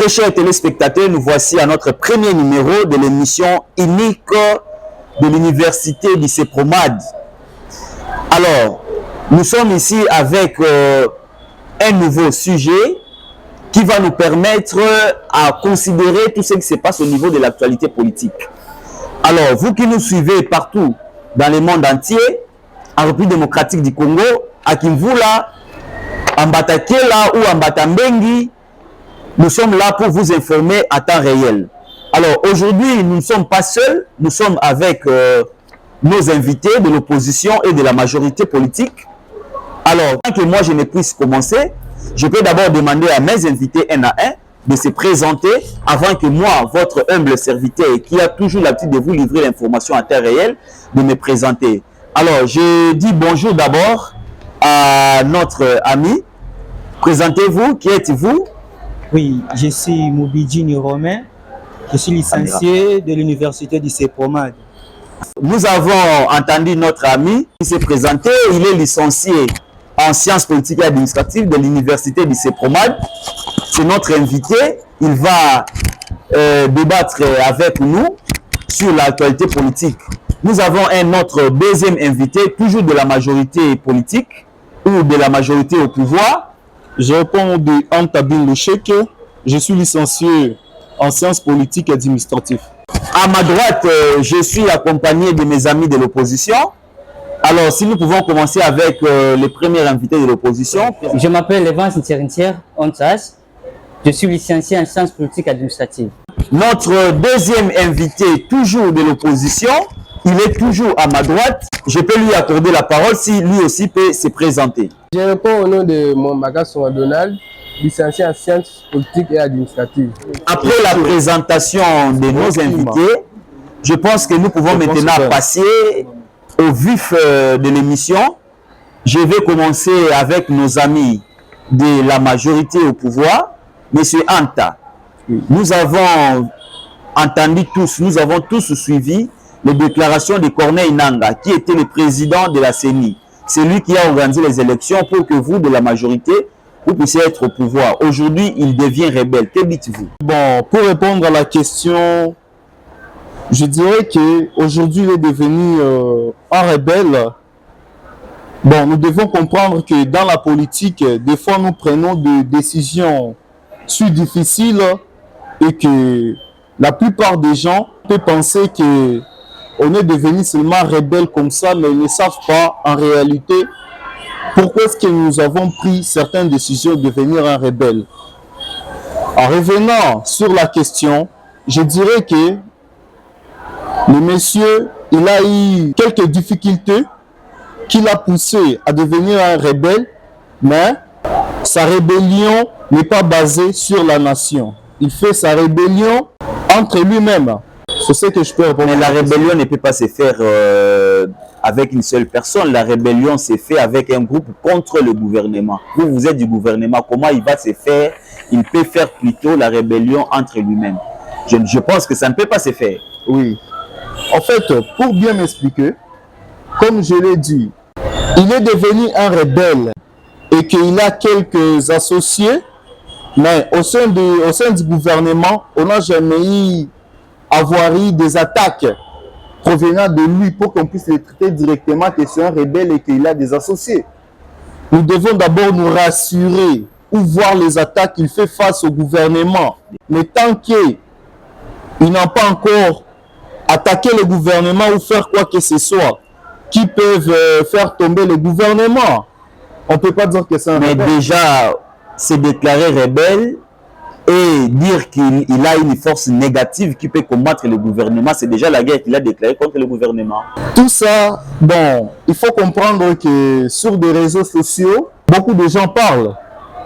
Très chers téléspectateurs, nous voici à notre premier numéro de l'émission unique de l'université du CEPROMAD. Alors, nous sommes ici avec un nouveau sujet qui va nous permettre à considérer tout ce qui se passe au niveau de l'actualité politique. Alors, vous qui nous suivez partout dans le monde entier, en République démocratique du Congo, à Kimvula, en Batakela ou en Batambengi, nous sommes là pour vous informer à temps réel. Alors, aujourd'hui, nous ne sommes pas seuls, nous sommes avec nos invités de l'opposition et de la majorité politique. Alors, tant que moi je ne puisse commencer, je peux d'abord demander à mes invités un à un de se présenter avant que moi, votre humble serviteur, qui a toujours l'habitude de vous livrer l'information à temps réel, de me présenter. Alors, je dis bonjour d'abord à notre ami. Présentez-vous, qui êtes-vous? Oui, je suis Moubidjini Romain, je suis licencié de l'université du CEPROMAD. Nous avons entendu notre ami qui s'est présenté, il est licencié en sciences politiques et administratives de l'université du CEPROMAD. C'est notre invité, il va débattre avec nous sur l'actualité politique. Nous avons un autre deuxième invité, toujours de la majorité politique ou de la majorité au pouvoir. Je réponds de Antabine Lechek, je suis licencié en sciences politiques et administratives. À ma droite, je suis accompagné de mes amis de l'opposition. Alors, si nous pouvons commencer avec les premiers invités de l'opposition. Je m'appelle Evans Ntierentier Ontas, je suis licencié en sciences politiques et administratives. Notre deuxième invité, toujours de l'opposition, il est toujours à ma droite. Je peux lui accorder la parole si lui aussi peut se présenter. Je réponds au nom de Mombaga Souma Donald, licencié en sciences politiques et administratives. Après la présentation de nos invités, je pense que nous pouvons maintenant passer au vif de l'émission. Je vais commencer avec nos amis de la majorité au pouvoir, Monsieur Anta. Nous avons entendu tous, nous avons tous suivi les déclarations de Corneille Nangaa, qui était le président de la CENI. C'est lui qui a organisé les élections pour que vous, de la majorité, vous puissiez être au pouvoir. Aujourd'hui, il devient rebelle. Que dites-vous? Bon, pour répondre à la question, je dirais qu'aujourd'hui, il est devenu un rebelle. Bon, nous devons comprendre que dans la politique, des fois, nous prenons des décisions si difficiles et que la plupart des gens peuvent penser que on est devenu seulement rebelle comme ça, mais ils ne savent pas en réalité pourquoi est-ce que nous avons pris certaines décisions de devenir un rebelle. En revenant sur la question, je dirais que le monsieur, il a eu quelques difficultés qui l'ont poussé à devenir un rebelle, mais sa rébellion n'est pas basée sur la nation. Il fait sa rébellion entre lui-même. C'est ce que je peux répondre. Mais la rébellion ne peut pas se faire avec une seule personne. La rébellion se fait avec un groupe contre le gouvernement. Vous êtes du gouvernement. Comment il va se faire? Il peut faire plutôt la rébellion entre lui-même. Je pense que ça ne peut pas se faire. Oui. En fait, pour bien m'expliquer, comme je l'ai dit, il est devenu un rebelle et qu'il a quelques associés, mais au sein du gouvernement, on n'a jamais eu des attaques provenant de lui pour qu'on puisse le traiter directement que c'est un rebelle et qu'il a des associés. Nous devons d'abord nous rassurer ou voir les attaques qu'il fait face au gouvernement. Mais tant qu'il n'a pas encore attaqué le gouvernement ou faire quoi que ce soit qui peuvent faire tomber le gouvernement, on ne peut pas dire que c'est un rebelle. Mais déjà, se déclarer rebelle et dire qu'il a une force négative qui peut combattre le gouvernement, c'est déjà la guerre qu'il a déclarée contre le gouvernement. Tout ça, bon, il faut comprendre que sur des réseaux sociaux, beaucoup de gens parlent.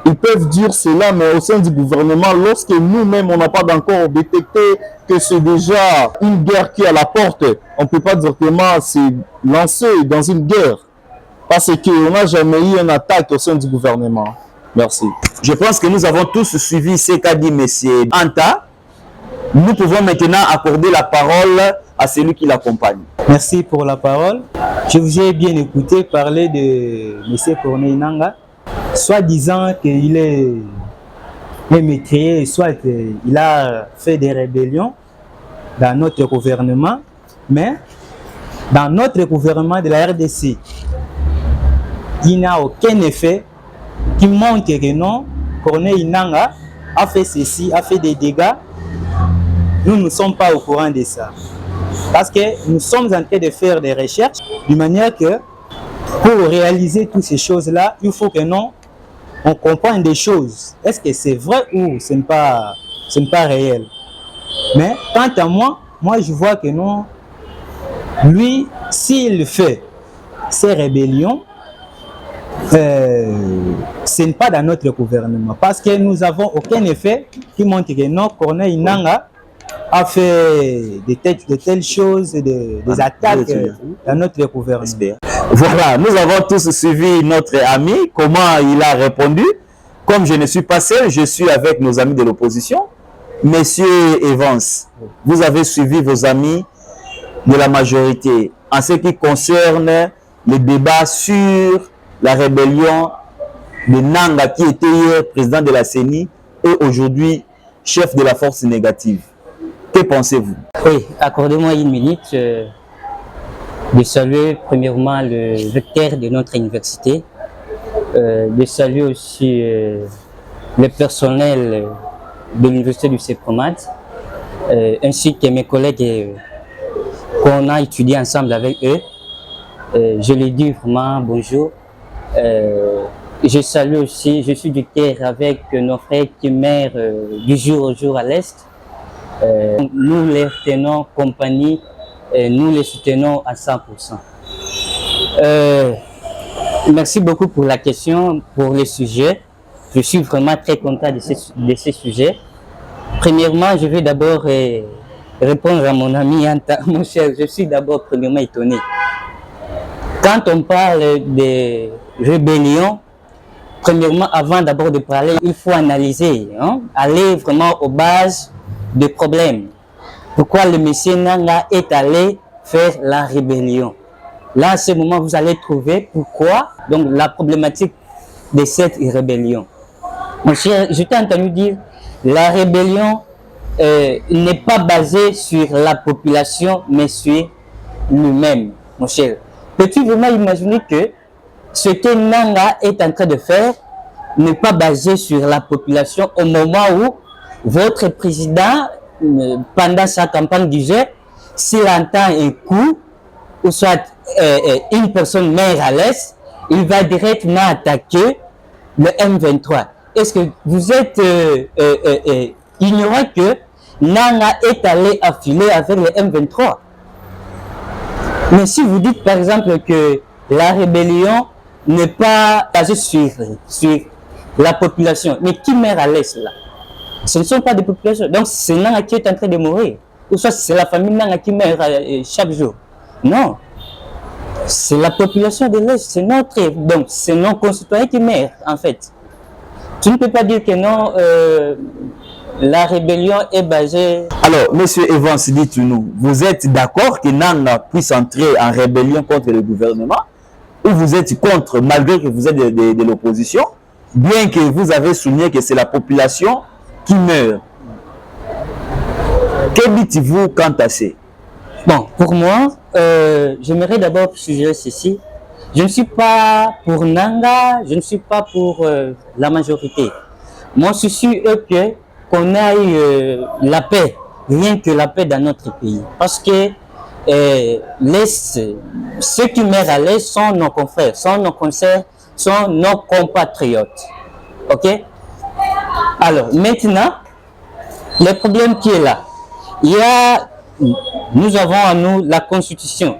Ils peuvent dire cela, mais au sein du gouvernement, lorsque nous-mêmes, on n'a pas encore détecté que c'est déjà une guerre qui est à la porte, on ne peut pas directement se lancer dans une guerre parce qu'on n'a jamais eu une attaque au sein du gouvernement. Merci. Je pense que nous avons tous suivi ce qu'a dit M. Anta. Nous pouvons maintenant accorder la parole à celui qui l'accompagne. Merci pour la parole. Je vous ai bien écouté parler de M. Corneille Nangaa, soit disant qu'il est est maîtrisé, soit il a fait des rébellions dans notre gouvernement, mais dans notre gouvernement de la RDC, il n'a aucun effet qui montre que non, Corneille Nangaa a fait ceci, a fait des dégâts. Nous ne sommes pas au courant de ça. Parce que nous sommes en train de faire des recherches de manière que pour réaliser toutes ces choses-là, il faut que non, on comprenne des choses. Est-ce que c'est vrai ou ce n'est pas réel? Mais quant à moi, je vois que non, lui, s'il fait ces rébellions, ce n'est pas dans notre gouvernement. Parce que nous n'avons aucun effet qui montre que non, Corneille Nangaa a fait de telles choses, des attaques dans notre gouvernement. Voilà, nous avons tous suivi notre ami, comment il a répondu. Comme je ne suis pas seul, je suis avec nos amis de l'opposition. Monsieur Evans, vous avez suivi vos amis de la majorité en ce qui concerne le débat sur la rébellion de Nangaa qui était hier président de la CENI et aujourd'hui chef de la force négative. Que pensez-vous? Oui, accordez-moi une minute de saluer premièrement le recteur de notre université, de saluer aussi le personnel de l'université du CEPROMAD, ainsi que mes collègues qu'on a étudié ensemble avec eux. Je les dis vraiment bonjour. Je salue aussi, je suis du cœur avec nos frères qui meurent du jour au jour à l'Est. Nous les tenons compagnie et nous les soutenons à 100%. Merci beaucoup pour la question, pour le sujet. Je suis vraiment très content de ces sujets. Premièrement, je vais d'abord répondre à mon ami Anta. Mon cher, je suis d'abord premièrement étonné. Quand on parle de rébellion, premièrement, avant d'abord de parler, il faut analyser, aller vraiment aux bases des problèmes. Pourquoi le monsieur Nangaa est allé faire la rébellion? Là, à ce moment, vous allez trouver pourquoi, donc la problématique de cette rébellion. Mon cher, je t'ai entendu dire, la rébellion n'est pas basée sur la population, mais sur lui-même, mon cher. Peux-tu vraiment imaginer que ce que Nangaa est en train de faire n'est pas basé sur la population au moment où votre président, pendant sa campagne, disait s'il entend un coup, ou soit une personne meurt à l'Est, il va directement attaquer le M23. Est-ce que vous êtes ignorant que Nangaa est allé affiler avec le M23? Mais si vous dites par exemple que la rébellion n'est pas basée sur la population, mais qui meurt à l'Est là? Ce ne sont pas des populations. Donc c'est Nangaa qui est en train de mourir. Ou soit c'est la famille Nangaa qui meurt chaque jour. Non. C'est la population de l'Est. C'est notre. Donc c'est nos concitoyens qui meurent en fait. Tu ne peux pas dire que non, la rébellion est basée... Alors, monsieur Evans, dites-nous, vous êtes d'accord que Nangaa puisse entrer en rébellion contre le gouvernement ou vous êtes contre, malgré que vous êtes de l'opposition, bien que vous avez souligné que c'est la population qui meurt? Que dites-vous quant à ça? Bon, pour moi, j'aimerais d'abord suggérer ceci. Je ne suis pas pour Nangaa, je ne suis pas pour la majorité. Mon souci est qu'on ait la paix, rien que la paix dans notre pays. Parce que ceux qui meurent à l'Est sont nos confrères, sont nos consoeurs, sont nos compatriotes. Ok? Alors, maintenant, le problème qui est là, nous avons à nous la Constitution.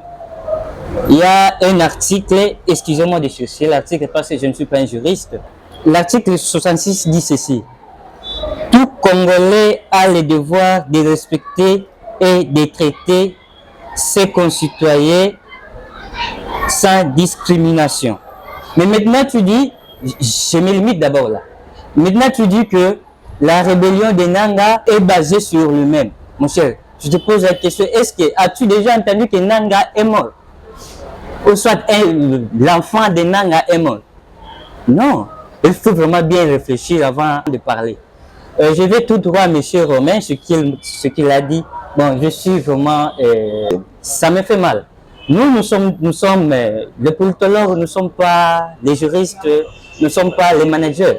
Il y a un article, excusez-moi de chercher l'article parce que je ne suis pas un juriste. L'article 66 dit ceci. Tout Congolais a le devoir de respecter et de traiter ses concitoyens sans discrimination. Mais maintenant tu dis, je me limite d'abord là. Maintenant tu dis que la rébellion de Nangaa est basée sur lui-même. Mon cher, je te pose la question, as-tu déjà entendu que Nangaa est mort? Ou soit l'enfant de Nangaa est mort? Non, il faut vraiment bien réfléchir avant de parler. Je vais tout droit à M. Romain, ce qu'il a dit. Bon, je suis vraiment... ça me fait mal. Nous sommes les politologues, nous ne sommes pas les juristes, nous ne sommes pas les managers,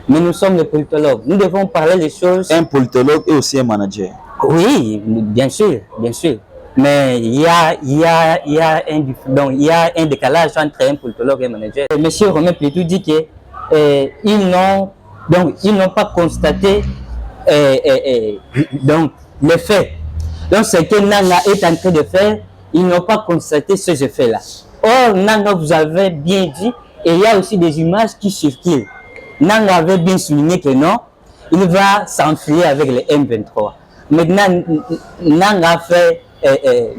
mais nous sommes les politologues. Nous devons parler des choses... Un politologue et aussi un manager. Oui, bien sûr, bien sûr. Mais il y a un décalage entre un politologue et un manager. Monsieur Romain Plétou dit qu'ils n'ont pas constaté donc, les faits. Donc, ce que Nanga est en train de faire, ils n'ont pas constaté ces effets-là. Or, Nanga, vous avez bien dit, et il y a aussi des images qui circulent. Nanga avait bien souligné que non, il va s'enfuir avec les M23. Maintenant, Nanga a fait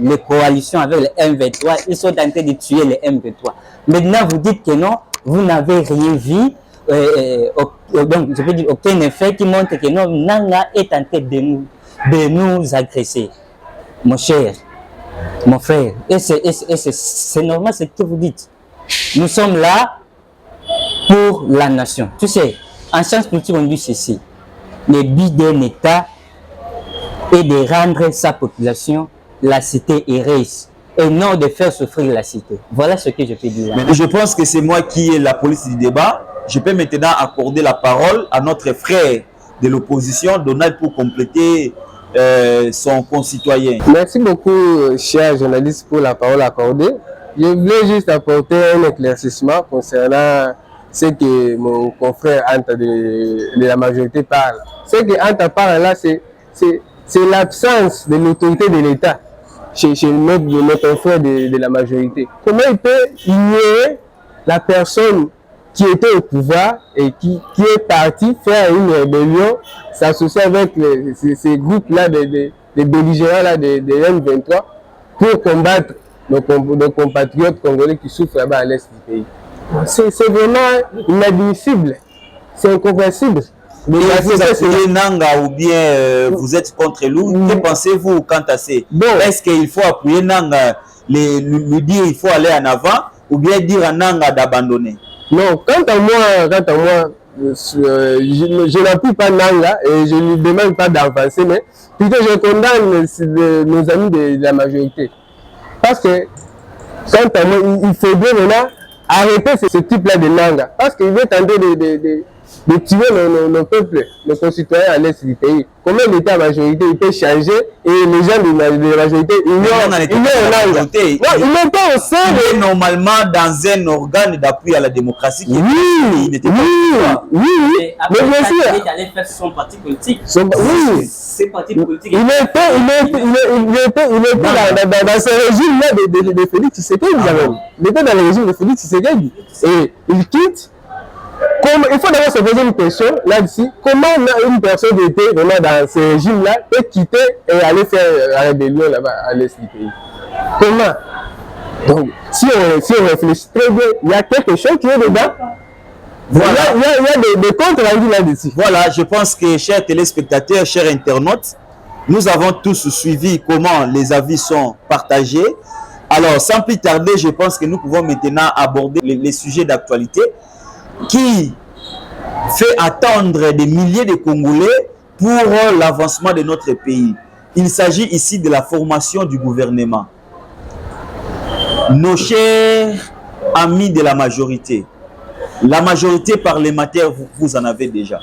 les coalitions avec les M23, ils sont en train de tuer les M23. Maintenant, vous dites que non, vous n'avez rien vu, donc je veux dire aucun effet qui montre que non, Nanga est en train de nous agresser. Mon cher, mon frère, et c'est normal ce que vous dites. Nous sommes là pour la nation. Tu sais, en sciences politiques, on dit ceci. Le but d'un État est de rendre sa population la cité heureuse et non de faire souffrir la cité. Voilà ce que je peux dire. Mais je pense que c'est moi qui ai la police du débat. Je peux maintenant accorder la parole à notre frère de l'opposition, Donald, pour compléter son concitoyen. Merci beaucoup, cher journaliste, pour la parole accordée. Je voulais juste apporter un éclaircissement concernant ce que mon confrère Anta de la majorité parle. Ce que Anta parle là, c'est l'absence de l'autorité de l'État chez notre confrère de la majorité. Comment il peut ignorer la personne qui était au pouvoir et qui est parti faire une rébellion, s'associer avec ces groupes-là de belligérants de M23 pour combattre nos compatriotes congolais qui souffrent là-bas à l'est du pays. C'est vraiment inadmissible, c'est incompréhensible. Vous appuyez Nanga ou bien vous êtes contre lui? Que pensez-vous quant à ça? Est-ce qu'il faut appuyer Nanga, lui dire il faut aller en avant ou bien dire à Nanga d'abandonner? Non, quant à moi, je n'appuie pas Nanga et je ne lui demande pas d'avancer, mais plutôt je condamne nos amis de la majorité. Parce que, quant à moi, il faudrait maintenant arrêter ce type-là de Nanga. Parce qu'il veut tenter de tuer nos peuples, nos concitoyens à l'est du pays. Comment l'État majorité il peut changer et les gens de la majorité ignorent Nanga? Non, il était au sein de... normalement dans un organe d'appui à la démocratie. Oui, mais bien sûr. Il allait faire son parti politique. Oui. Ses partis politiques. Il était dans ce régime-là de Félix Tshisekedi. Il était dans le régime de Félix Tshisekedi. Et il quitte. Il faut d'abord se poser une question là-dessus. Comment une personne était vraiment dans ce régime-là peut quitter et aller faire la rébellion là-bas à l'est du pays? Comment? Donc, si on réfléchit très bien, il y a quelque chose qui est dedans. Voilà. Il y a des comptes rendus là-dessus. Voilà, je pense que, chers téléspectateurs, chers internautes, nous avons tous suivi comment les avis sont partagés. Alors, sans plus tarder, je pense que nous pouvons maintenant aborder les sujets d'actualité qui fait attendre des milliers de Congolais pour l'avancement de notre pays. Il s'agit ici de la formation du gouvernement. Nos chers amis de la majorité parlementaire, vous en avez déjà.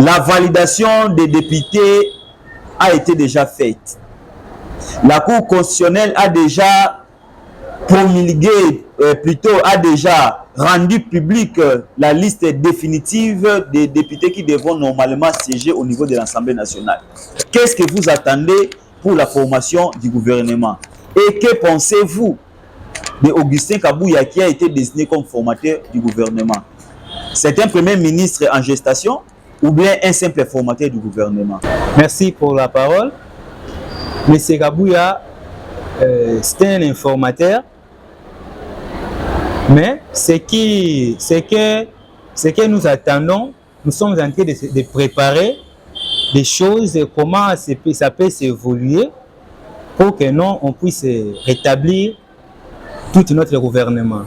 La validation des députés a été déjà faite. La Cour constitutionnelle a déjà promulgué, a déjà rendu publique la liste définitive des députés qui devront normalement siéger au niveau de l'Assemblée nationale. Qu'est-ce que vous attendez pour la formation du gouvernement? Et que pensez-vous de Augustin Kabouya qui a été désigné comme formateur du gouvernement? C'est un premier ministre en gestation ou bien un simple formateur du gouvernement? Merci pour la parole. Monsieur Kabouya, c'est un informateur. Mais ce que nous attendons, nous sommes en train de préparer des choses, comment ça peut s'évoluer pour que nous, on puisse rétablir tout notre gouvernement.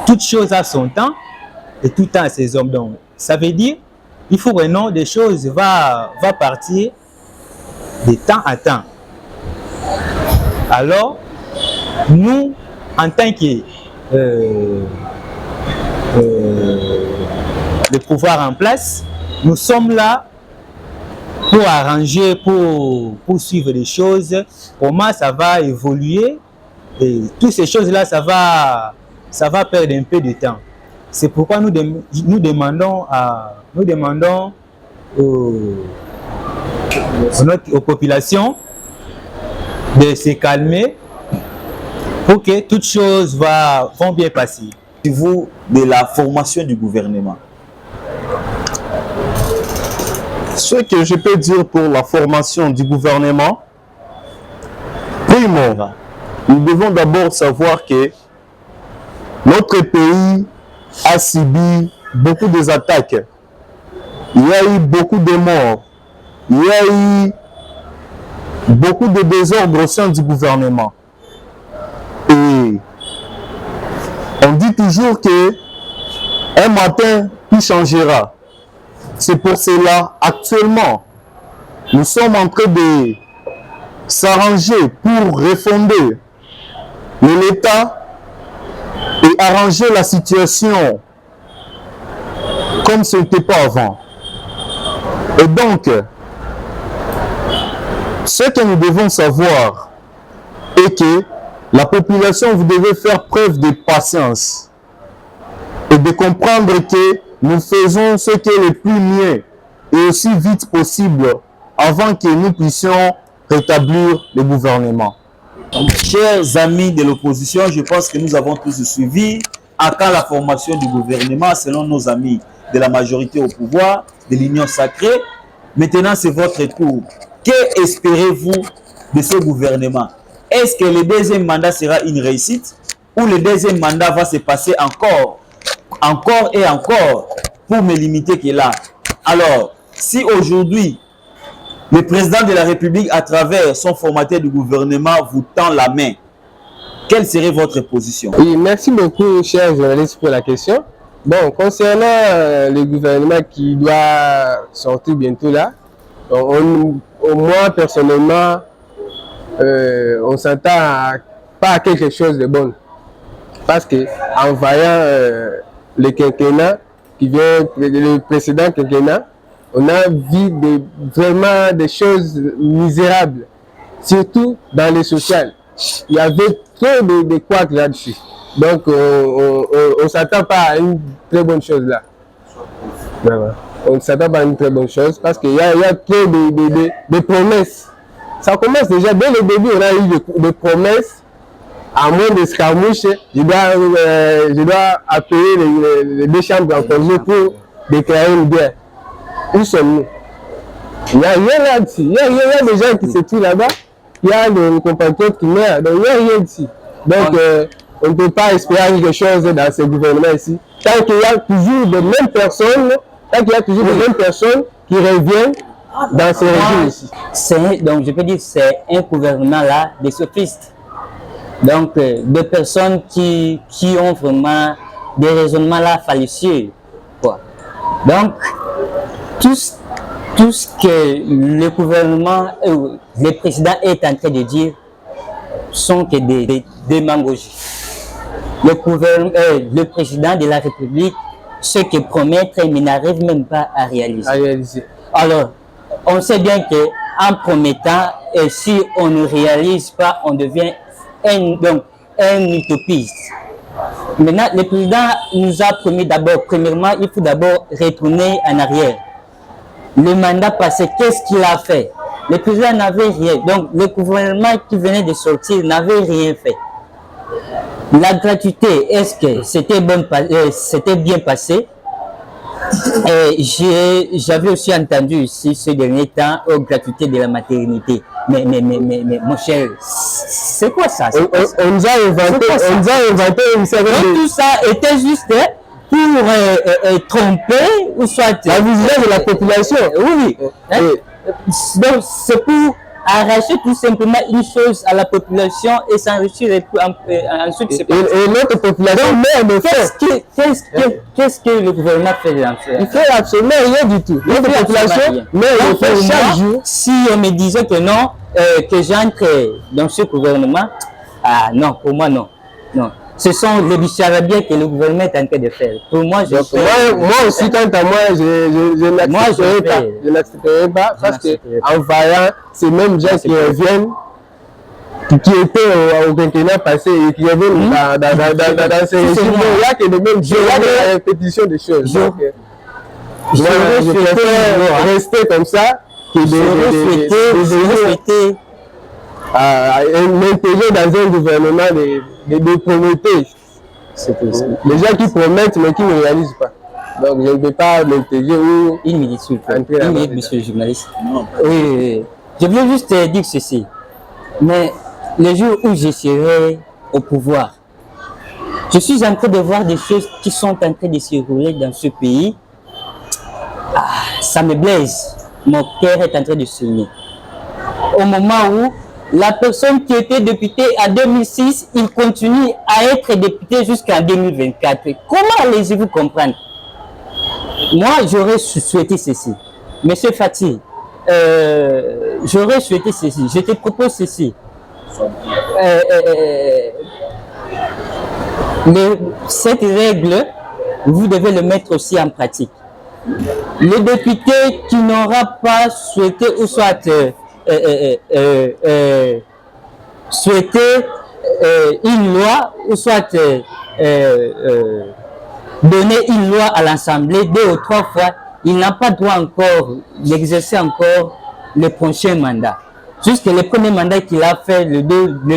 Toute chose a son temps et tout temps a ses hommes. Donc, ça veut dire il faut vraiment des choses va partir de temps à temps. Alors, nous, en tant que le pouvoir en place, nous sommes là pour arranger, pour suivre les choses, comment ça va évoluer, et toutes ces choses-là, ça va perdre un peu de temps. C'est pourquoi nous demandons aux populations de se calmer pour que toutes choses vont bien passer. Vous, de la formation du gouvernement. Ce que je peux dire pour la formation du gouvernement, primo, nous devons d'abord savoir que notre pays a subi beaucoup d'attaques. Il y a eu beaucoup de morts. Il y a eu beaucoup de désordre au sein du gouvernement. Et on dit toujours que un matin, tout changera. C'est pour cela, actuellement, nous sommes en train de s'arranger pour refonder l'État et arranger la situation comme ce n'était pas avant. Et donc, ce que nous devons savoir est que la population, vous devez faire preuve de patience et de comprendre que nous faisons ce qui est le plus mieux et aussi vite possible avant que nous puissions rétablir le gouvernement. Chers amis de l'opposition, je pense que nous avons tous suivi à quand la formation du gouvernement selon nos amis de la majorité au pouvoir, de l'Union sacrée. Maintenant, c'est votre tour. Que espérez-vous de ce gouvernement? Est-ce que le deuxième mandat sera une réussite ou le deuxième mandat va se passer encore et encore pour me limiter que là? Alors, si aujourd'hui, le président de la République, à travers son formateur du gouvernement, vous tend la main, quelle serait votre position? Oui, merci beaucoup, cher journaliste, pour la question. Bon, concernant le gouvernement qui doit sortir bientôt là, moi, personnellement, on s'attend pas à quelque chose de bon. Parce que en voyant le quinquennat, qui vient, le précédent quinquennat, on a vu vraiment des choses misérables, surtout dans le social. Il y avait trop de couacs là-dessus. Donc, on ne s'attend pas à une très bonne chose là. Voilà. On ne s'attend pas à une très bonne chose parce qu'il y a trop de promesses. Ça commence déjà, dès le début, on a eu des promesses. À moins d'escarmouches, je dois appeler les deux chambres en congé pour déclarer une guerre. Où sommes-nous? Il n'y a rien là-dessus. Il y a des gens qui se tuent là-bas. Il y a des compatriotes qui meurent. Donc, il n'y a rien ici. Donc, on ne peut pas espérer quelque chose dans ce gouvernement ici. Tant qu'il y a toujours les mêmes personnes, qui reviennent dans ce régime ici. Donc, je peux dire que c'est un gouvernement là des sophistes. Donc, des personnes qui ont vraiment des raisonnements là fallacieux. Quoi. Donc, tout ce que le gouvernement, le président est en train de dire sont que des démagogies. Le président de la République, ce qu'il promet, il n'arrive même pas à réaliser. Alors, on sait bien qu'en promettant, et si on ne réalise pas, on devient un utopiste. Maintenant, le président nous a promis premièrement, il faut d'abord retourner en arrière. Le mandat passé, qu'est-ce qu'il a fait? Le président n'avait rien. Donc, le gouvernement qui venait de sortir n'avait rien fait. La gratuité, est-ce que c'était bien passé? J'avais aussi entendu ici ces derniers temps aux gratuités de la maternité. Mais mon cher, c'est quoi ça? On nous a inventé une certaine... Tout ça était juste pour tromper ou soit... La vigilance de la population. Oui. Donc, c'est pour arracher tout simplement une chose à la population et s'enrichir et puis ensuite c'est Et notre population meurt de faim. qu'est-ce que le gouvernement fait dans ce Il fait absolument rien du tout. Notre population meurt de faim chaque jour. Si on me disait que non, que j'entre dans ce gouvernement, ah non, pour moi non. Non. Ce sont les bicharabia que le gouvernement est en train de faire. Pour moi, moi aussi, quant à moi, je n'accepterai pas parce qu'en voyant ces mêmes gens qui reviennent, qui étaient au quinquennat passé et qui reviennent dans ces régimes, il n'y a que les mêmes gens, il y a des répétitions de choses. Je préfère rester comme ça que m'intégrer dans un gouvernement de Prométhée. Les gens qui promettent mais qui ne réalisent pas. Donc je ne peux pas m'intégrer ou une minute, monsieur le journaliste. Oui, je voulais juste dire ceci. Mais le jour où je serai au pouvoir, je suis en train de voir des choses qui sont en train de se rouler dans ce pays. Ah, ça me blesse. Mon cœur est en train de saigner. Au moment où la personne qui était députée en 2006, il continue à être député jusqu'en 2024. Comment allez-vous comprendre? Moi, j'aurais souhaité ceci. Monsieur Fatih, j'aurais souhaité ceci. Je te propose ceci. Cette règle, vous devez le mettre aussi en pratique. Le député qui n'aura pas souhaité ou soit souhaiter une loi ou soit donner une loi à l'Assemblée 2 ou 3 fois, il n'a pas droit encore d'exercer encore le prochain mandat. Jusque le premier mandat qu'il a fait, le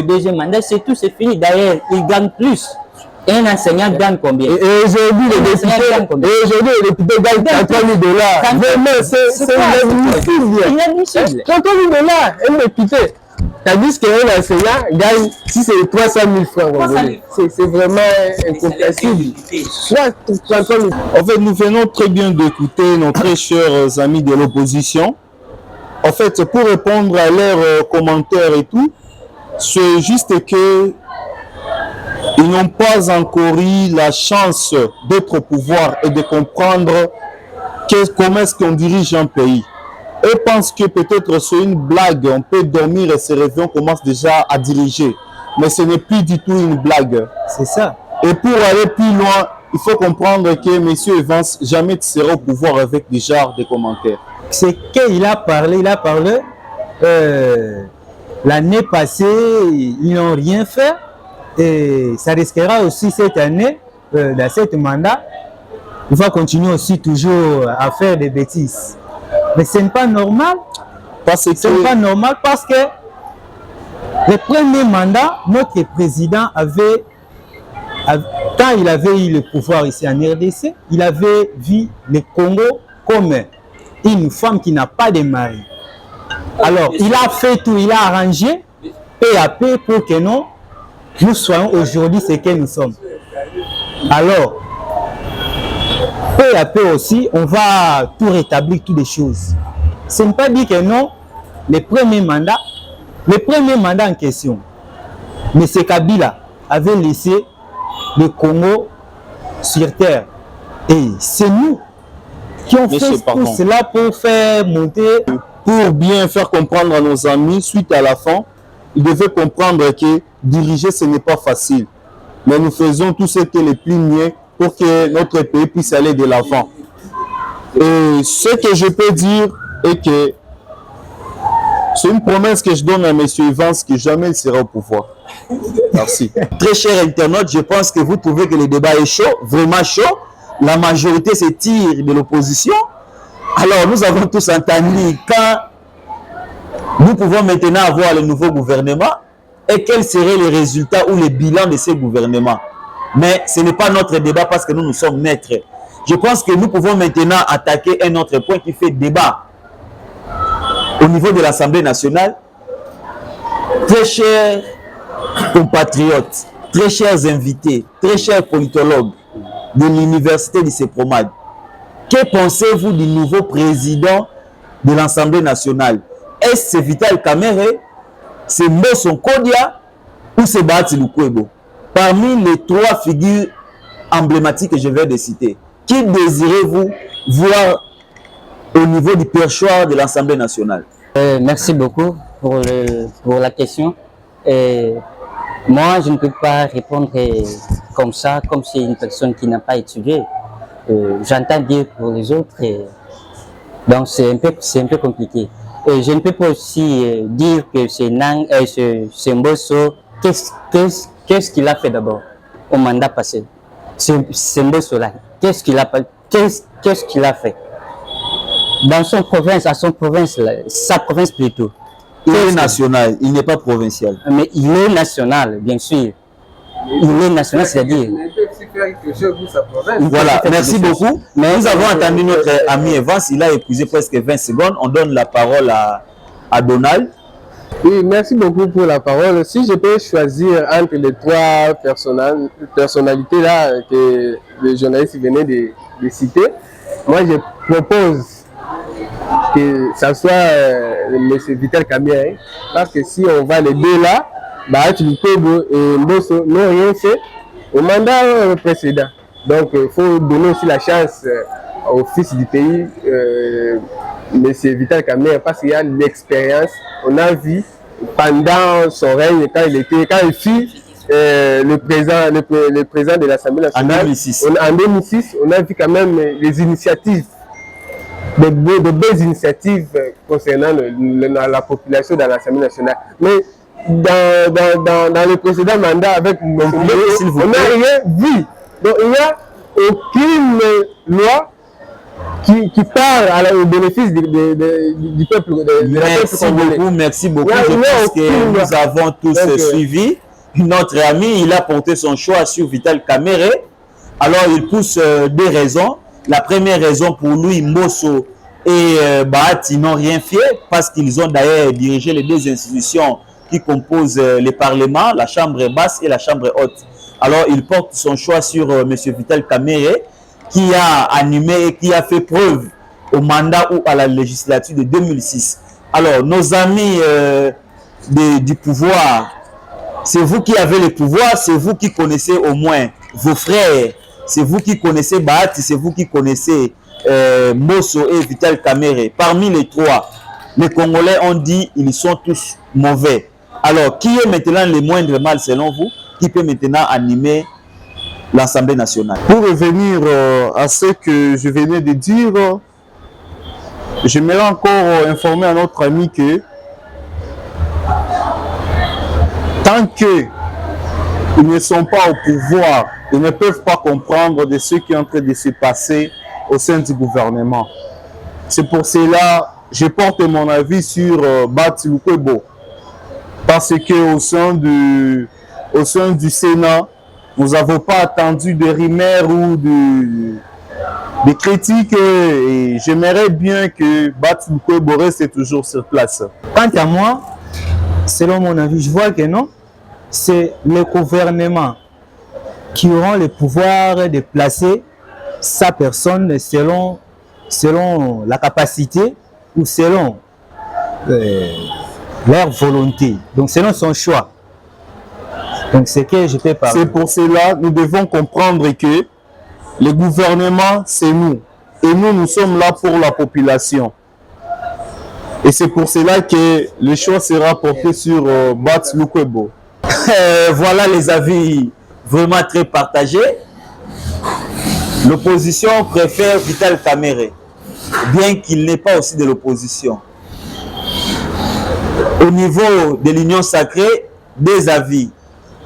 deuxième mandat, c'est tout, c'est fini. D'ailleurs, il gagne plus. Et un enseignant gagne combien? Et aujourd'hui, les députés gagnent 30 000 $. Vraiment, c'est inadmissible. 30 000 $, un député. Tandis qu'un enseignant gagne, si c'est 300 000 francs, c'est vraiment incompréhensible. En fait, nous venons très bien d'écouter nos très chers amis de l'opposition. En fait, pour répondre à leurs commentaires et tout, c'est juste que ils n'ont pas encore eu la chance d'être au pouvoir et de comprendre comment est-ce qu'on dirige un pays. Eux pensent que peut-être c'est une blague, on peut dormir et se réveiller, on commence déjà à diriger. Mais ce n'est plus du tout une blague. C'est ça. Et pour aller plus loin, il faut comprendre que M. Evans jamais ne sera au pouvoir avec des genres de commentaires. C'est qu'il a parlé, l'année passée, ils n'ont rien fait. Et ça risquera aussi cette année, dans ce mandat, il va continuer aussi toujours à faire des bêtises. Mais ce n'est pas normal. Pas normal parce que le premier mandat, notre président avait, quand il avait eu le pouvoir ici en RDC, il avait vu le Congo comme une femme qui n'a pas de mari. Alors, il a fait tout, il a arrangé peu à peu pour que nous soyons aujourd'hui ce que nous sommes. Alors, peu à peu aussi, on va tout rétablir, toutes les choses. Ce n'est pas dit que non, le premier mandat en question, M. Kabila avait laissé le Congo sur terre. Et c'est nous qui ont fait tout cela pour faire monter. Pour bien faire comprendre à nos amis, suite à la fin, ils devaient comprendre que diriger, ce n'est pas facile. Mais nous faisons tout ce qui est le plus mieux pour que notre pays puisse aller de l'avant. Et ce que je peux dire est que c'est une promesse que je donne à M. Evans que jamais il sera au pouvoir. Merci. Très chers internautes, je pense que vous trouvez que le débat est chaud, vraiment chaud. La majorité se tire de l'opposition. Alors, nous avons tous entendu quand nous pouvons maintenant avoir le nouveau gouvernement et quels seraient les résultats ou les bilans de ces gouvernements. Mais ce n'est pas notre débat parce que nous sommes maîtres. Je pense que nous pouvons maintenant attaquer un autre point qui fait débat au niveau de l'Assemblée nationale. Très chers compatriotes, très chers invités, très chers politologues de l'université de CEPROMAD, que pensez-vous du nouveau président de l'Assemblée nationale? est-ce que c'est Vital Kamerhe, c'est Mbosso Kodia ou c'est Bahati Lukwebo? Parmi les trois figures emblématiques que je vais de citer, qui désirez-vous voir au niveau du perchoir de l'Assemblée nationale? Merci beaucoup pour la question. Moi, je ne peux pas répondre comme ça, comme c'est une personne qui n'a pas étudié. J'entends dire pour les autres, donc c'est un peu compliqué. Et je ne peux pas aussi dire que c'est Mbosso. Qu'est-ce qu'il a fait d'abord au mandat passé? C'est Mbosso-là. Qu'est-ce qu'il a fait? Dans son province, à son province, sa province plutôt. Il est national, il n'est pas provincial. Mais il est national, bien sûr. Il est national, c'est-à-dire. Voilà, merci beaucoup. Mais nous avons entendu notre ami Evans, il a épuisé presque 20 secondes. On donne la parole à Donald. Oui, merci beaucoup pour la parole. Si je peux choisir entre les trois personnalités là que le journaliste venait de citer, moi je propose que ça soit M. Vital Kamerhe, parce que si on va les deux là, Bahati Lukwebo et Mbosso n'ont rien fait au mandat précédent. Donc il faut donner aussi la chance au fils du pays, M. Vital Kamerhe, parce qu'il y a l'expérience. On a vu pendant son règne, quand il fut le président de l'Assemblée nationale, en 2006, on a vu quand même les initiatives, de belles initiatives concernant la population dans l'Assemblée nationale. Mais dans le précédent mandat avec Mbosso, on n'a rien vu. Donc il n'y a aucune loi qui parle au bénéfice du peuple. Merci beaucoup. Je pense que nous avons tous suivi. Notre ami, il a porté son choix sur Vital Kamerhe. Alors, il pousse deux raisons. La première raison, pour lui, Mbosso et Bahati n'ont rien fait parce qu'ils ont d'ailleurs dirigé les deux institutions qui composent le Parlement, la Chambre basse et la Chambre haute. Alors, il porte son choix sur M. Vital Kamerhe, qui a animé et qui a fait preuve au mandat ou à la législature de 2006. Alors, nos amis du pouvoir, c'est vous qui avez le pouvoir, c'est vous qui connaissez au moins vos frères, c'est vous qui connaissez Bahati, c'est vous qui connaissez Mbosso et Vital Kamerhe. Parmi les trois, les Congolais ont dit ils sont tous mauvais. Alors, qui est maintenant le moindre mal selon vous? Qui peut maintenant animer l'Assemblée nationale? Pour revenir à ce que je venais de dire, j'aimerais encore informer à notre ami que tant qu'ils ne sont pas au pouvoir, ils ne peuvent pas comprendre de ce qui est en train de se passer au sein du gouvernement. C'est pour cela que je porte mon avis sur Bahati Lukwebo. Parce qu'au sein du Sénat, nous n'avons pas attendu de rumeurs ou de critiques et j'aimerais bien que Bahati Lukwebo reste toujours sur place. Quant à moi, selon mon avis, je vois que non, c'est le gouvernement qui auront le pouvoir de placer sa personne selon la capacité ou selon leur volonté, donc selon son choix. Donc c'est que je peux parler. C'est pour cela que nous devons comprendre que le gouvernement, c'est nous. Et nous sommes là pour la population. Et c'est pour cela que le choix sera porté sur Bahati Lukwebo. Voilà les avis vraiment très partagés. L'opposition préfère Vital Kamerhe, bien qu'il n'ait pas aussi de l'opposition. Au niveau de l'Union sacrée, des avis.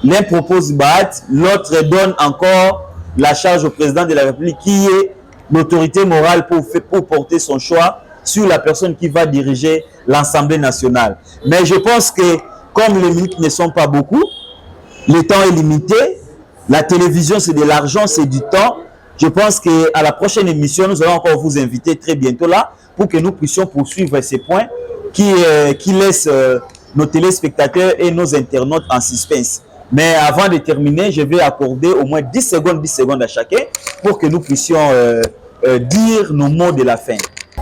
L'un propose Bahati, l'autre donne encore la charge au président de la République qui est l'autorité morale pour porter son choix sur la personne qui va diriger l'Assemblée nationale. Mais je pense que comme les minutes ne sont pas beaucoup, le temps est limité, la télévision c'est de l'argent, c'est du temps. Je pense qu'à la prochaine émission, nous allons encore vous inviter très bientôt là pour que nous puissions poursuivre ces points qui laissent nos téléspectateurs et nos internautes en suspense. Mais avant de terminer, je vais accorder au moins 10 secondes à chacun pour que nous puissions dire nos mots de la fin.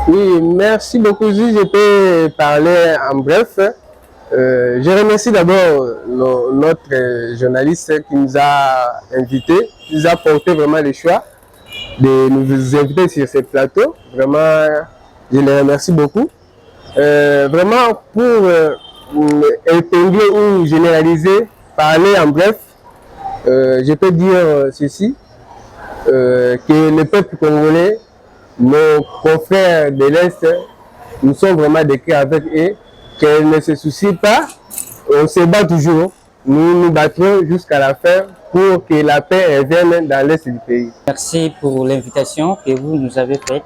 Oui, merci beaucoup. Si je peux parler en bref, je remercie d'abord notre journaliste qui nous a invités, qui nous a porté vraiment le choix de nous inviter sur ce plateau. Vraiment, je les remercie beaucoup. Vraiment, pour épingler ou généraliser, parler en bref, je peux dire ceci, que le peuple congolais, nos confrères de l'Est, nous sommes vraiment des cœurs avec eux, qu'ils ne se soucient pas, on se bat toujours, nous nous battrons jusqu'à la fin pour que la paix revienne dans l'Est du pays. Merci pour l'invitation que vous nous avez faite.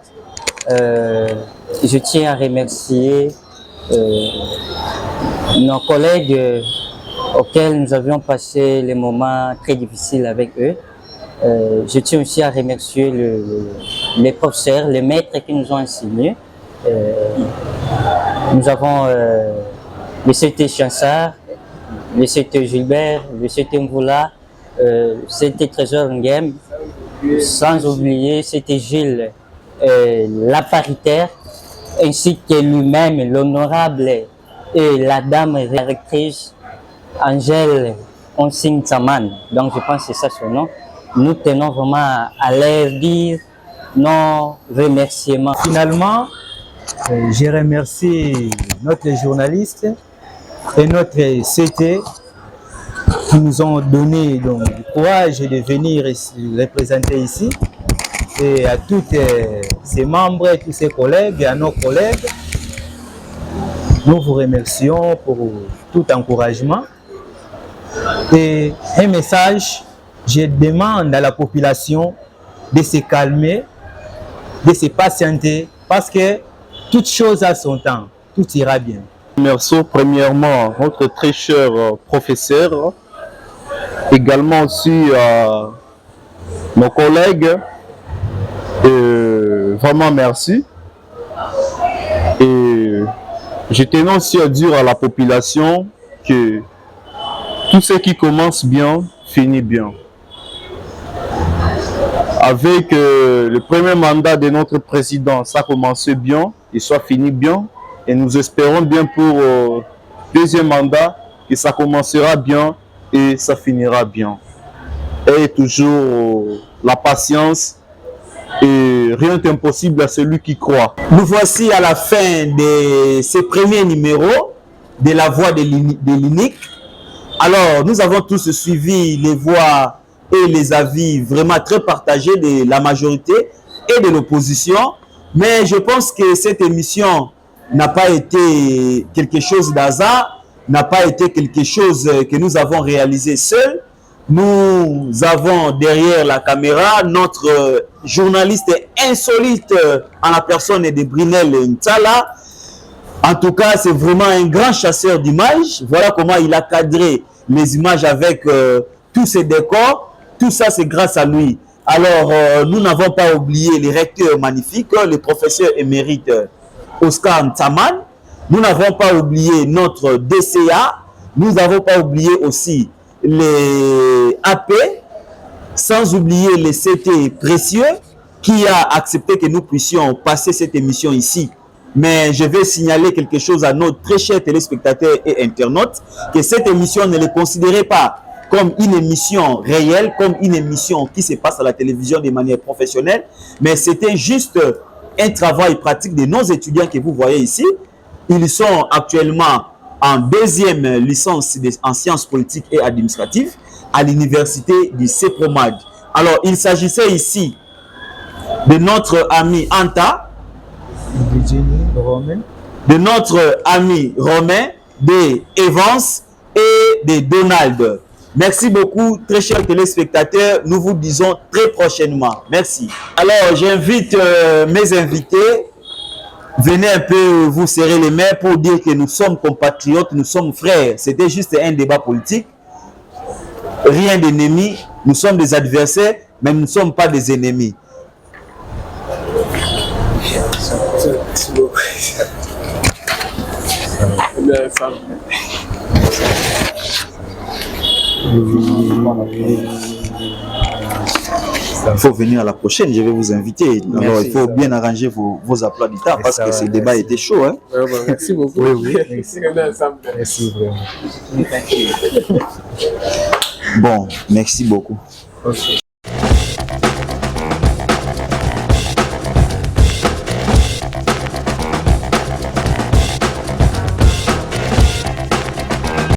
Je tiens à remercier nos collègues auxquels nous avions passé les moments très difficiles avec eux. Je tiens aussi à remercier les professeurs, les maîtres qui nous ont enseigné. Nous avons le CT Chansard, le CT Gilbert, le CT Mvoula, CT Trésor Ngem, sans oublier CT Gilles, la paritaire, ainsi que lui-même, l'honorable et la dame rectrice Angèle Onsing Tsaman. Donc je pense que c'est ça son nom. Nous tenons vraiment à leur dire nos remerciements. Finalement, je remercie notre journaliste et notre CT qui nous ont donné donc, le courage de venir représenter ici. Et à tous ses membres et tous ses collègues, et à nos collègues, nous vous remercions pour tout encouragement. Et un message, je demande à la population de se calmer, de se patienter, parce que toute chose a son temps, tout ira bien. Merci premièrement à notre très cher professeur, également aussi à nos collègues. Vraiment merci. Et je tenais aussi à dire à la population que tout ce qui commence bien finit bien. Avec le premier mandat de notre président, ça a commencé bien et ça finit bien. Et nous espérons bien pour le deuxième mandat que ça commencera bien et ça finira bien. Et toujours la patience. Et rien n'est impossible à celui qui croit. Nous voici à la fin de ce premier numéro de la voix de l'UNIC. Alors, nous avons tous suivi les voix et les avis vraiment très partagés de la majorité et de l'opposition. Mais je pense que cette émission n'a pas été quelque chose d'hasard, n'a pas été quelque chose que nous avons réalisé seuls. Nous avons derrière la caméra notre journaliste insolite en la personne de Brinel Ntala. En tout cas, c'est vraiment un grand chasseur d'images. Voilà comment il a cadré les images avec tous ces décors. Tout ça, c'est grâce à lui. Alors, nous n'avons pas oublié les recteurs magnifiques, le professeur émérite Oscar Ntsaman. Nous n'avons pas oublié notre DCA. Nous n'avons pas oublié aussi les AP, sans oublier les CT précieux qui a accepté que nous puissions passer cette émission ici. Mais je vais signaler quelque chose à nos très chers téléspectateurs et internautes, que cette émission ne les considérez pas comme une émission réelle, comme une émission qui se passe à la télévision de manière professionnelle, mais c'était juste un travail pratique de nos étudiants que vous voyez ici. Ils sont actuellement en deuxième licence en sciences politiques et administratives à l'université du CEPROMAD. Alors, il s'agissait ici de notre ami Anta, de notre ami Romain, de Evans et de Donald. Merci beaucoup, très chers téléspectateurs. Nous vous disons très prochainement. Merci. Alors, j'invite mes invités. Venez un peu vous serrer les mains pour dire que nous sommes compatriotes, nous sommes frères. C'était juste un débat politique. Rien d'ennemi. Nous sommes des adversaires, mais nous ne sommes pas des ennemis. Il faut venir à la prochaine, je vais vous inviter. Alors, Merci, il faut ça bien arranger vos emplois du temps parce ça que va, ce débat merci. était chaud. Hein? Merci beaucoup. Oui, oui. Merci. Ensemble. Merci vraiment. Bon, merci beaucoup. Ok.